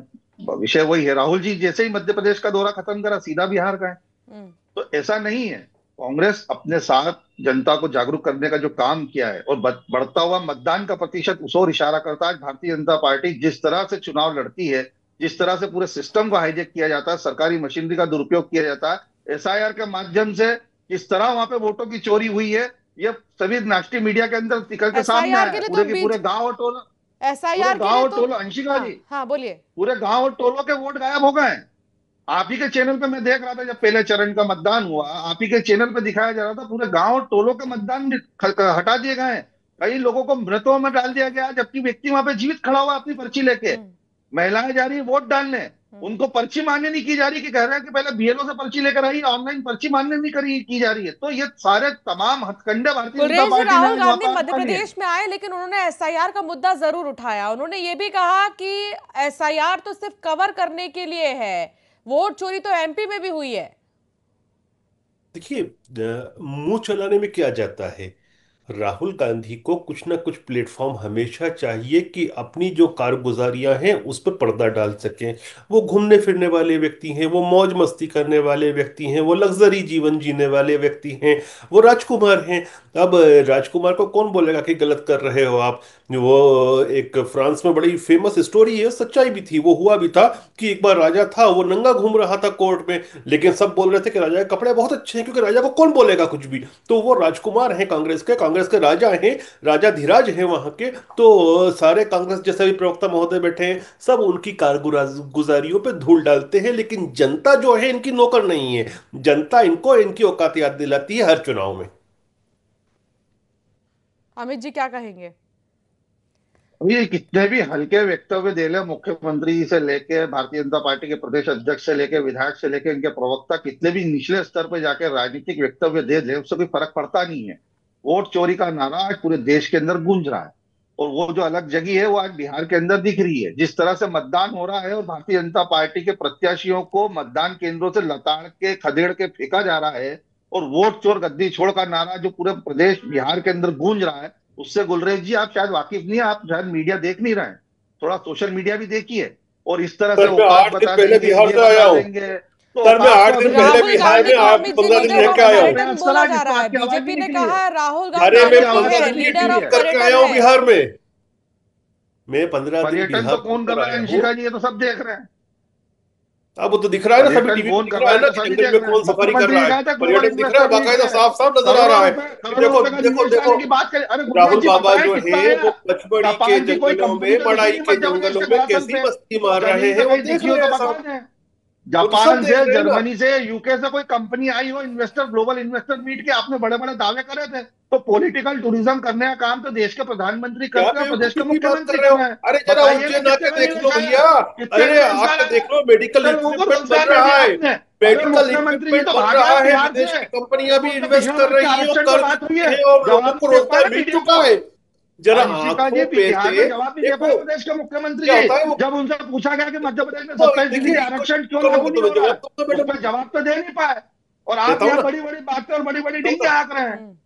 [SPEAKER 4] विषय वही है। राहुल जी जैसे ही मध्य प्रदेश का दौरा खत्म करा, सीधा बिहार गए।
[SPEAKER 1] हम्म।
[SPEAKER 4] तो ऐसा नहीं है। कांग्रेस अपने साथ जनता को जागरूक करने का जो काम किया है, और बढ़ता हुआ मतदान का प्रतिशत उस ओर इशारा करता है। भारतीय जनता पार्टी जिस तरह से चुनाव लड़ती है, जिस तरह से पूरे सिस्टम को हाईजेक किया जाता है, सरकारी मशीनरी का दुरुपयोग किया जाता है, एसआईआर के माध्यम से किस तरह वहां पे वोटों की चोरी हुई है, ये सभी नेशनल मीडिया के अंदर निकल के सामने
[SPEAKER 1] एसआईआर
[SPEAKER 4] आया
[SPEAKER 1] के
[SPEAKER 4] है।
[SPEAKER 1] लिए तो
[SPEAKER 4] पूरे के पूरे गांव और टोला, पूरे
[SPEAKER 1] एसआईआर के
[SPEAKER 4] गांव
[SPEAKER 1] लिए
[SPEAKER 4] और
[SPEAKER 1] तो
[SPEAKER 4] टोला, अंशिका
[SPEAKER 1] हाँ
[SPEAKER 4] जी,
[SPEAKER 1] हाँ बोलिए।
[SPEAKER 4] पूरे गांव और टोलों के वोट गायब हो गए हैं। आप ही के चैनल पे मैं देख रहा था, जब पहले चरण का मतदान हुआ, आप ही के चैनल पे दिखाया जा रहा था, पूरे गांव और टोलों के मतदान हटा दिए गए हैं। कई लोगों को मृतों में डाल दिया गया, जबकि व्यक्ति वहां पे जीवित खड़ा हुआ अपनी पर्ची लेके।
[SPEAKER 1] हम्म।
[SPEAKER 4] महिलाएं जा रही है वोट डालने,
[SPEAKER 1] हम्म।
[SPEAKER 4] उनको पर्ची मान्य नहीं की जा रही, कि कह रहे हैं कि पहले बीएलओ से पर्ची लेकर आई, ऑनलाइन पर्ची मान्य नहीं करी की जा रही है। तो ये सारे तमाम हथकंडे भारतीय जनता
[SPEAKER 1] गुलरेज जी,
[SPEAKER 4] पार्टी ने
[SPEAKER 1] राहुल
[SPEAKER 4] आज वहां
[SPEAKER 1] गांधी
[SPEAKER 4] पर
[SPEAKER 1] मध्य
[SPEAKER 4] आजमा लिए।
[SPEAKER 1] प्रदेश में आए लेकिन उन्होंने एसआईआर का मुद्दा जरूर उठाया। उन्होंने ये भी कहा कि एसआईआर तो सिर्फ कवर करने के लिए है, वोट चोरी तो एमपी में भी हुई है।
[SPEAKER 5] देखिए, मुंह चलाने में क्या जाता है। राहुल गांधी को कुछ ना कुछ प्लेटफॉर्म हमेशा चाहिए कि अपनी जो कारगुजारियां हैं उस पर पर्दा डाल सकें। वो घूमने फिरने वाले व्यक्ति हैं, वो मौज मस्ती करने वाले व्यक्ति हैं, वो लग्जरी जीवन जीने वाले व्यक्ति हैं, वो राजकुमार हैं। अब राजकुमार को कौन बोलेगा कि गलत कर रहे हो आप। वो एक फ्रांस में बड़ी फेमस स्टोरी है, सच्चाई भी थी, वो हुआ भी था कि एक बार राजा था, वो नंगा घूम रहा था कोर्ट में, लेकिन सब बोल रहे थे कि राजा के कपड़े बहुत अच्छे हैं, क्योंकि राजा को कौन बोलेगा कुछ भी। तो वो राजकुमार हैं, कांग्रेस के राजा हैं, राजा धीराज हैं वहां के। तो सारे कांग्रेस जैसे भी प्रवक्ता महोदय बैठे हैं, सब उनकी कारगुजारियों पे धूल डालते हैं, लेकिन जनता जो है इनकी नौकर नहीं है। जनता इनको इनकी औकात याद दिलाती है हर चुनाव में।
[SPEAKER 1] अमित जी क्या कहेंगे।
[SPEAKER 4] ये कितने भी हल्के वक्तव्य दे ले, मुख्यमंत्री से लेके भारतीय जनता पार्टी के प्रदेश अध्यक्ष से लेके विधायक से लेके इनके प्रवक्ता कितने भी निचले स्तर पर जाके राजनीतिक वक्तव्य दे ले, उससे कोई फर्क पड़ता नहीं है। वोट चोरी का नारा आज पूरे देश के अंदर गूंज रहा है, और वो जो अलग जगह है वो आज बिहार के अंदर दिख रही है। जिस तरह से मतदान हो रहा है और भारतीय जनता पार्टी के प्रत्याशियों को मतदान केंद्रों से लताड़ के खदेड़ के फेंका जा रहा है, और वोट चोर गद्दी छोड़ का नारा जो पूरे प्रदेश बिहार के अंदर गूंज रहा है, उससे गुलरेज जी आप शायद वाकिफ नहीं है, आप शायद मीडिया देख नहीं रहे हैं। थोड़ा सोशल मीडिया भी देखिए, और इस तरह से
[SPEAKER 5] सर, मैं
[SPEAKER 4] औकात
[SPEAKER 5] 8 दिन
[SPEAKER 4] बता
[SPEAKER 5] पहले
[SPEAKER 4] देंगे,
[SPEAKER 5] बिहार
[SPEAKER 4] ये
[SPEAKER 5] से आया
[SPEAKER 4] बता
[SPEAKER 5] हूँ।
[SPEAKER 4] देंगे, तो
[SPEAKER 5] सर, मैं
[SPEAKER 4] औकात को
[SPEAKER 5] 8 दिन
[SPEAKER 4] अभी
[SPEAKER 5] पहले
[SPEAKER 1] राहुल
[SPEAKER 5] बिहार
[SPEAKER 1] गांधी
[SPEAKER 5] में
[SPEAKER 1] को
[SPEAKER 5] आपको
[SPEAKER 1] अमित जी
[SPEAKER 5] 15 दिन
[SPEAKER 1] लीडर
[SPEAKER 5] रह
[SPEAKER 1] ऑफ
[SPEAKER 5] के आया हूँ।
[SPEAKER 1] पर्यटन
[SPEAKER 4] अफसर
[SPEAKER 1] बोला
[SPEAKER 4] आज
[SPEAKER 1] जा
[SPEAKER 4] इस
[SPEAKER 1] रहा है।
[SPEAKER 4] बात की आवाज
[SPEAKER 1] बीजेपी
[SPEAKER 4] नहीं
[SPEAKER 1] ने
[SPEAKER 4] निकली है।
[SPEAKER 1] कहा है राहुल
[SPEAKER 5] अरे,
[SPEAKER 1] गांधी
[SPEAKER 5] मैं
[SPEAKER 1] जो
[SPEAKER 4] आवाज
[SPEAKER 5] 15
[SPEAKER 1] है
[SPEAKER 5] दिन
[SPEAKER 4] नहीं
[SPEAKER 5] की
[SPEAKER 1] लीडर
[SPEAKER 4] निकली
[SPEAKER 1] ऑफ
[SPEAKER 4] है।
[SPEAKER 5] ड्यूटी करके आया
[SPEAKER 1] पर्यटन
[SPEAKER 5] हूँ
[SPEAKER 1] है।
[SPEAKER 5] बिहार में। मैं 15 दिन
[SPEAKER 4] पर्यटन
[SPEAKER 5] बिहार
[SPEAKER 4] तो कौन कर
[SPEAKER 5] घूमकर
[SPEAKER 4] रहा है
[SPEAKER 5] आया हूँ।
[SPEAKER 4] अंशिका जी, ये तो सब देख रहे हैं।
[SPEAKER 5] अब वो तो दिख रहा है ना, सभी
[SPEAKER 4] पर्यटन
[SPEAKER 5] टीवी पे
[SPEAKER 4] कौन
[SPEAKER 5] दिख
[SPEAKER 4] कर
[SPEAKER 5] रहा
[SPEAKER 4] रहा
[SPEAKER 5] है
[SPEAKER 4] है
[SPEAKER 5] ना
[SPEAKER 4] तो
[SPEAKER 5] कि
[SPEAKER 4] सभी
[SPEAKER 5] जंगल
[SPEAKER 4] देख
[SPEAKER 5] में
[SPEAKER 4] रहे हैं।
[SPEAKER 5] कौन सफारी कर
[SPEAKER 4] मुख्यमंत्री
[SPEAKER 5] रहा
[SPEAKER 4] ने
[SPEAKER 5] है।
[SPEAKER 4] कहा था ग्लोबल
[SPEAKER 5] पर्यटक दिख रहा है,
[SPEAKER 4] इन्वेस्टर मीट
[SPEAKER 5] बाकायदा
[SPEAKER 4] में
[SPEAKER 5] साफ साफ नजर आ
[SPEAKER 4] करोड़ों
[SPEAKER 5] रहा है
[SPEAKER 4] रुपए
[SPEAKER 5] कि
[SPEAKER 4] करोड़ों
[SPEAKER 5] देखो
[SPEAKER 4] रुपए का
[SPEAKER 5] देखो
[SPEAKER 4] निवेश
[SPEAKER 5] देखो।
[SPEAKER 4] आने की बात करें। अरे गुलरेज
[SPEAKER 5] राहुल
[SPEAKER 4] जी
[SPEAKER 5] बाबा
[SPEAKER 4] बताएं
[SPEAKER 5] जो
[SPEAKER 4] कितना
[SPEAKER 5] है वो
[SPEAKER 4] आया।
[SPEAKER 5] पचमढ़ी के
[SPEAKER 4] जापान की कोई
[SPEAKER 5] जंगलों
[SPEAKER 4] कंपनी
[SPEAKER 5] में,
[SPEAKER 4] तो दिखी
[SPEAKER 5] मड़ाई
[SPEAKER 4] नहीं
[SPEAKER 5] के
[SPEAKER 4] मध्य प्रदेश
[SPEAKER 5] जंगलों
[SPEAKER 4] के
[SPEAKER 5] में
[SPEAKER 4] धरातल
[SPEAKER 5] कैसी
[SPEAKER 4] पे।
[SPEAKER 5] मस्ती मार रहे
[SPEAKER 4] जमीन
[SPEAKER 5] हैं
[SPEAKER 4] पे
[SPEAKER 5] वो
[SPEAKER 4] कहीं
[SPEAKER 5] देख
[SPEAKER 4] दिखी हो
[SPEAKER 5] रहे
[SPEAKER 4] तो
[SPEAKER 5] हैं
[SPEAKER 4] बता
[SPEAKER 5] सब।
[SPEAKER 4] दें।
[SPEAKER 5] वो तो सब
[SPEAKER 4] जापान
[SPEAKER 5] देख
[SPEAKER 4] से,
[SPEAKER 5] रहे हैं ना।
[SPEAKER 4] जर्मनी से, यूके से कोई कंपनी आई हो इन्वेस्टर, ग्लोबल इन्वेस्टर मीट के आपने बड़े बड़े दावे करे थे। तो पॉलिटिकल टूरिज्म करने का काम तो देश के प्रधानमंत्री
[SPEAKER 5] क्या
[SPEAKER 4] करते हैं, प्रदेश के
[SPEAKER 5] बेवकूफी की बात कर
[SPEAKER 4] मुख्यमंत्री
[SPEAKER 5] रहे
[SPEAKER 4] कर
[SPEAKER 5] हो।
[SPEAKER 4] रहे हैं।
[SPEAKER 5] अरे जरा
[SPEAKER 4] बताइए ना
[SPEAKER 5] उज्जैन
[SPEAKER 4] कितने
[SPEAKER 5] आके
[SPEAKER 4] का
[SPEAKER 5] देख लो
[SPEAKER 4] निवेश आया,
[SPEAKER 5] भैया।
[SPEAKER 4] कितने
[SPEAKER 5] अरे
[SPEAKER 4] का रोजगार
[SPEAKER 5] आके
[SPEAKER 4] आया,
[SPEAKER 5] देख लो, मेडिकल
[SPEAKER 4] कितने लोगों को
[SPEAKER 5] इक्विपमेंट बन
[SPEAKER 4] रोजगार दे
[SPEAKER 5] रहा
[SPEAKER 4] दिया
[SPEAKER 5] है।
[SPEAKER 4] आपने। अरे
[SPEAKER 5] मेडिकल
[SPEAKER 4] मुख्यमंत्री जी
[SPEAKER 5] इक्विपमेंट
[SPEAKER 4] तो
[SPEAKER 5] बन
[SPEAKER 4] भागे
[SPEAKER 5] रहा
[SPEAKER 4] हैं
[SPEAKER 5] है,
[SPEAKER 4] बिहार
[SPEAKER 5] विदेश
[SPEAKER 4] से।
[SPEAKER 5] की कंपनियां भी
[SPEAKER 4] बोलते
[SPEAKER 5] इन्वेस्ट
[SPEAKER 4] बिहार
[SPEAKER 5] कर
[SPEAKER 4] में क्या
[SPEAKER 5] रही हैं और
[SPEAKER 4] आरक्षण पे
[SPEAKER 5] कर
[SPEAKER 4] बात हुई
[SPEAKER 5] चुकी
[SPEAKER 4] है,
[SPEAKER 5] हैं, और लोगों
[SPEAKER 4] जवाब
[SPEAKER 5] को
[SPEAKER 4] नहीं दे
[SPEAKER 5] रोजगार
[SPEAKER 4] पाए
[SPEAKER 5] मिल
[SPEAKER 4] मीडिया
[SPEAKER 5] चुका
[SPEAKER 4] को।
[SPEAKER 5] है। जरा
[SPEAKER 4] अंशिका जी
[SPEAKER 5] आंखों पे
[SPEAKER 4] बिहार में
[SPEAKER 5] से
[SPEAKER 4] जवाब नहीं दे पाए
[SPEAKER 5] देखो
[SPEAKER 4] प्रदेश के मुख्यमंत्री
[SPEAKER 5] क्या
[SPEAKER 4] जी।
[SPEAKER 5] होता है। वो
[SPEAKER 4] जब उनसे पूछा गया कि मध्य प्रदेश में
[SPEAKER 5] वो
[SPEAKER 4] 27%
[SPEAKER 5] देखिए,
[SPEAKER 4] आरक्षण क्यों
[SPEAKER 5] करो
[SPEAKER 4] लागू नहीं
[SPEAKER 5] तो
[SPEAKER 4] हो रहा है,
[SPEAKER 5] जवाब दूंगा
[SPEAKER 4] उस
[SPEAKER 5] मैडम।
[SPEAKER 4] पर जवाब तो दे नहीं पाए। और आप
[SPEAKER 5] देता हूँ
[SPEAKER 4] यहाँ
[SPEAKER 5] ना,
[SPEAKER 4] बड़ी बड़ी बातें और बड़ी बड़ी
[SPEAKER 5] देता हूँ
[SPEAKER 4] डींगे
[SPEAKER 5] ना।
[SPEAKER 4] हाँक रहे हैं।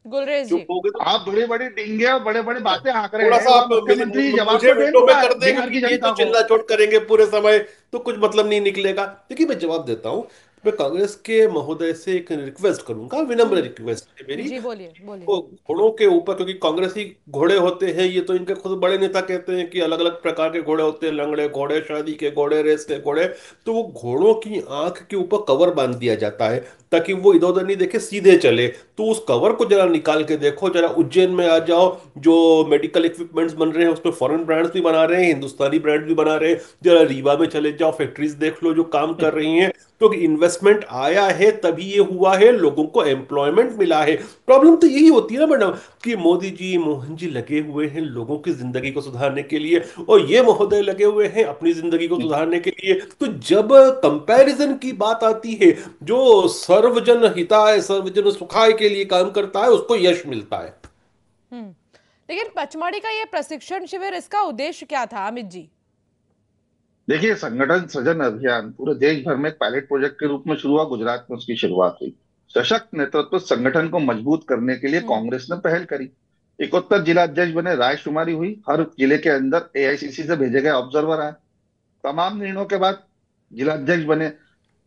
[SPEAKER 1] गुलरेज जी।
[SPEAKER 5] चुप हो गए तो
[SPEAKER 4] आप बड़ी बड़ी डींगे और बड़े बड़े बातें हाँक रहे
[SPEAKER 5] थोड़ा
[SPEAKER 4] हैं,
[SPEAKER 5] सा
[SPEAKER 4] वह
[SPEAKER 5] आप
[SPEAKER 4] मुख्यमंत्री जवाब
[SPEAKER 5] मुझे
[SPEAKER 4] तो दे नहीं
[SPEAKER 5] विंडो में कर
[SPEAKER 4] पाए
[SPEAKER 5] देंगे,
[SPEAKER 4] बिहार की
[SPEAKER 5] क्योंकि ये
[SPEAKER 4] जनता
[SPEAKER 5] तो
[SPEAKER 4] को।
[SPEAKER 5] चिल्ला चोट करेंगे पूरे समय तो कुछ मतलब नहीं निकलेगा। देखिए, मैं जवाब देता हूँ। मैं कांग्रेस के महोदय से एक रिक्वेस्ट करूंगा, विनम्र रिक्वेस्ट है मेरी।
[SPEAKER 1] जी बोलिए बोलिए।
[SPEAKER 5] वो घोड़ों के ऊपर, क्योंकि कांग्रेसी घोड़े होते हैं, ये तो इनके खुद बड़े नेता कहते हैं कि अलग अलग प्रकार के घोड़े होते हैं, लंगड़े घोड़े, शादी के घोड़े, रेस के घोड़े। तो वो घोड़ों की आंख के ऊपर कवर बांध दिया जाता है ताकि वो इधर उधर नहीं देखे, सीधे चले। तो उस कवर को जरा निकाल के देखो, जरा उज्जैन में आ जाओ, जो मेडिकल इक्विपमेंट्स बन रहे हैं उसमें फॉरेन ब्रांड्स भी बना रहे हैं, हिंदुस्तानी ब्रांड भी बना रहे हैं। जरा रीवा में चले जाओ, फैक्ट्रीज देख लो जो काम कर रही हैं। तो इन्वेस्टमेंट आया है तभी ये हुआ है, लोगों को एम्प्लॉयमेंट मिला है। प्रॉब्लम तो यही होती है ना मैडम, कि मोदी जी मोहन जी लगे हुए हैं लोगों की जिंदगी को सुधारने के लिए, और ये महोदय लगे हुए हैं अपनी जिंदगी को सुधारने के लिए। तो जब कंपैरिजन की बात आती है, जो सर्वजन हिताय सर्वजन सुखाय के लिए काम करता है उसको यश मिलता है।
[SPEAKER 1] हम्म। लेकिन पचमढ़ी का ये प्रशिक्षण शिविर, इसका उद्देश्य क्या था अमित जी?
[SPEAKER 4] देखिए, संगठन सृजन अभियान पूरे देश भर में एक पायलट प्रोजेक्ट के रूप में शुरू हुआ। गुजरात में उसकी शुरुआत हुई। सशक्त नेतृत्व संगठन को मजबूत करने के लिए कांग्रेस ने पहल करी। 71 जिला अध्यक्ष बने, रायशुमारी हुई। हर जिले के अंदर एआईसीसी से भेजे गए ऑब्जर्वर आए। तमाम निर्णयों के बाद जिला अध्यक्ष बने।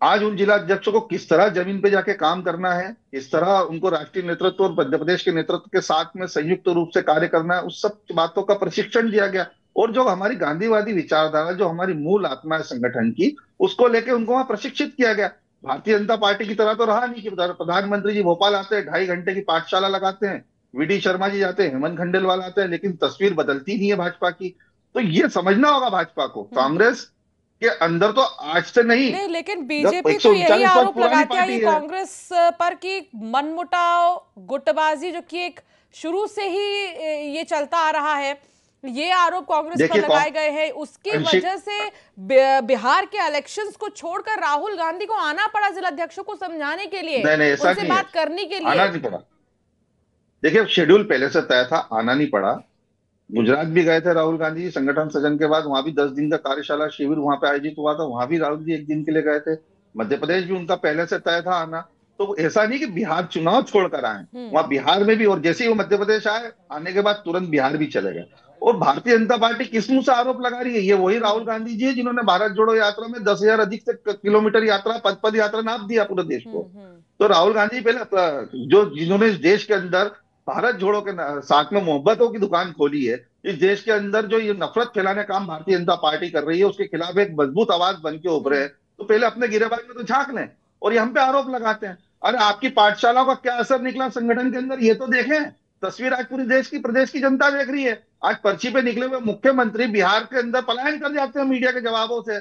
[SPEAKER 4] आज उन जिला अध्यक्षों को किस तरह जमीन पे जाके काम करना है, किस तरह उनको राष्ट्रीय नेतृत्व और मध्य प्रदेश के नेतृत्व के साथ में संयुक्त रूप से कार्य करना है, उस सब बातों का प्रशिक्षण दिया गया। और जो हमारी गांधीवादी विचारधारा, जो हमारी मूल आत्मा है संगठन की, उसको लेके उनको वहां प्रशिक्षित किया गया। भारतीय जनता पार्टी की तरह तो रहा नहीं कि प्रधानमंत्री जी भोपाल आते हैं, 2.5 घंटे की पाठशाला लगाते हैं, वीडी शर्मा जी जाते हैं, हेमंत खंडेलवाल आते हैं, लेकिन तस्वीर बदलती नहीं है भाजपा की। तो ये समझना होगा भाजपा को, कांग्रेस के अंदर तो आज से नहीं,
[SPEAKER 1] नहीं, लेकिन
[SPEAKER 4] जब
[SPEAKER 1] बीजेपी तो यही
[SPEAKER 4] 139 वर्ष
[SPEAKER 1] आरोप
[SPEAKER 4] पुरानी
[SPEAKER 1] लगाती है
[SPEAKER 4] पार्टी
[SPEAKER 1] ये
[SPEAKER 4] है।
[SPEAKER 1] कांग्रेस पर कि मनमुटाव, गुटबाजी जो कि एक शुरू से ही ये चलता आ रहा है, ये आरोप कांग्रेस पर
[SPEAKER 4] देखिए,
[SPEAKER 1] लगाए गए हैं। उसकी वजह से बिहार के इलेक्शंस को छोड़कर राहुल गांधी को आना पड़ा जिला अध्यक्षों को समझाने के लिए,
[SPEAKER 4] नहीं नहीं, ऐसा
[SPEAKER 1] उनसे
[SPEAKER 4] नहीं
[SPEAKER 1] बात
[SPEAKER 4] है,
[SPEAKER 1] करने के
[SPEAKER 4] आना
[SPEAKER 1] लिए।
[SPEAKER 4] नहीं पड़ा। देखिए, शेड्यूल पहले से तय था, आना नहीं पड़ा। गुजरात भी गए थे राहुल गांधी जी संगठन सृजन के बाद, वहां भी 10 दिन का कार्यशाला शिविर वहां पे आयोजित हुआ था, वहां भी राहुल जी 1 दिन के लिए गए थे। मध्य प्रदेश भी उनका पहले से तय था आना। तो ऐसा नहीं कि बिहार चुनाव छोड़कर आए, वहां बिहार में भी, और जैसे ही वो मध्य प्रदेश आए, आने के बाद तुरंत बिहार भी चले गए। और भारतीय जनता पार्टी किस मुंह से आरोप लगा रही है? ये वही राहुल गांधी जी है जिन्होंने भारत जोड़ो यात्रा में 10,000 अधिक से किलोमीटर यात्रा, पद यात्रा नाप दिया पूरे देश को। तो राहुल गांधी पहले जो जिन्होंने इस देश के अंदर भारत जोड़ो के साथ में मोहब्बतों की दुकान खोली है, इस देश के अंदर जो ये नफरत फैलाने का काम भारतीय जनता पार्टी कर रही है, उसके खिलाफ एक मजबूत आवाज बन के उभरे हैं। तो पहले अपने गिरेबान में तो झांक लें, और ये हम पे आरोप लगाते हैं। अरे आपकी पाठशालाओं का क्या असर निकला संगठन के अंदर, ये तो देखें। तस्वीर आज पूरी देश की, प्रदेश की जनता देख रही है। आज पर्ची पे निकले हुए मुख्यमंत्री बिहार के अंदर पलायन कर जाते हैं मीडिया के जवाबों से,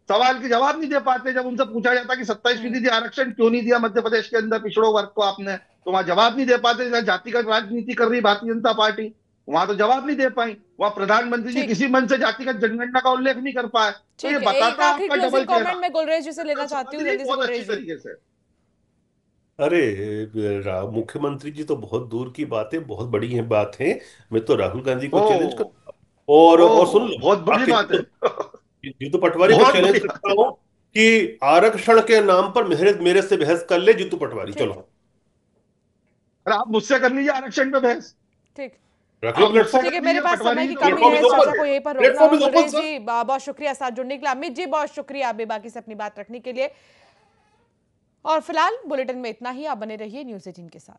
[SPEAKER 4] सवाल के जवाब नहीं दे पाते। जब उनसे पूछा जाता कि 27% आरक्षण क्यों नहीं दिया मध्य प्रदेश के अंदर पिछड़ों वर्ग को आपने, तो वहां जवाब नहीं दे पाते। जातिगत राजनीति कर रही भारतीय जनता पार्टी, वहां तो जवाब नहीं दे पाई। वहां प्रधानमंत्री जी किसी मंच से जातिगत जनगणना का उल्लेख नहीं कर पाए। तो ये
[SPEAKER 1] ठीक है, एक
[SPEAKER 4] बताता है
[SPEAKER 1] आखिरी
[SPEAKER 4] आपका डबल
[SPEAKER 1] क्लोजिंग
[SPEAKER 4] चेहरा।
[SPEAKER 1] कमेंट मैं गुलरेज जी से लेना चाहती हूँ, जल्दी से
[SPEAKER 4] बहुत अच्छी
[SPEAKER 1] गुलरेज जी।
[SPEAKER 4] तरीके से।
[SPEAKER 5] अरे मुख्यमंत्री जी तो बहुत दूर की बात है, बहुत बड़ी है बात है। मैं तो राहुल गांधी को
[SPEAKER 4] ओ
[SPEAKER 5] चैलेंज करता हूँ, और सुन लो,
[SPEAKER 4] बहुत बड़ी
[SPEAKER 5] आखिर
[SPEAKER 4] बात है।
[SPEAKER 5] जीतू पटवारी को
[SPEAKER 4] बहुत
[SPEAKER 5] चैलेंज
[SPEAKER 4] बड़ी
[SPEAKER 5] करता
[SPEAKER 4] बात है।
[SPEAKER 5] हूँ कि आरक्षण के नाम पर मेरे मेरे से बहस कर ले जीतू पटवारी,
[SPEAKER 1] ठीक,
[SPEAKER 5] चलो
[SPEAKER 4] अरे आप मुझसे कर लीजिए आरक्षण पे बहस।
[SPEAKER 1] ठीक,
[SPEAKER 5] रख लो
[SPEAKER 4] आप मुझसे
[SPEAKER 5] प्लेटफॉर्म।
[SPEAKER 1] ठीक है।
[SPEAKER 4] कर
[SPEAKER 1] मेरे
[SPEAKER 4] लीजिए,
[SPEAKER 1] पास
[SPEAKER 4] पटवारी
[SPEAKER 1] समय
[SPEAKER 4] जी
[SPEAKER 1] की
[SPEAKER 4] तो
[SPEAKER 1] कमी
[SPEAKER 5] प्लेटफॉर्म
[SPEAKER 1] है,
[SPEAKER 5] इज
[SPEAKER 1] इस चर्चा
[SPEAKER 5] ओपन,
[SPEAKER 1] को यहीं पर रोकना
[SPEAKER 5] प्लेटफॉर्म
[SPEAKER 1] होगा।
[SPEAKER 5] Is open
[SPEAKER 1] Gulrez
[SPEAKER 5] sir.
[SPEAKER 1] जी बहुत शुक्रिया साथ जुड़ने के लिए, अमित जी बहुत शुक्रिया अभी बाकी से अपनी बात रखने के लिए। और फिलहाल बुलेटिन में इतना ही, आप बने रहिए न्यूज़ 18 के साथ।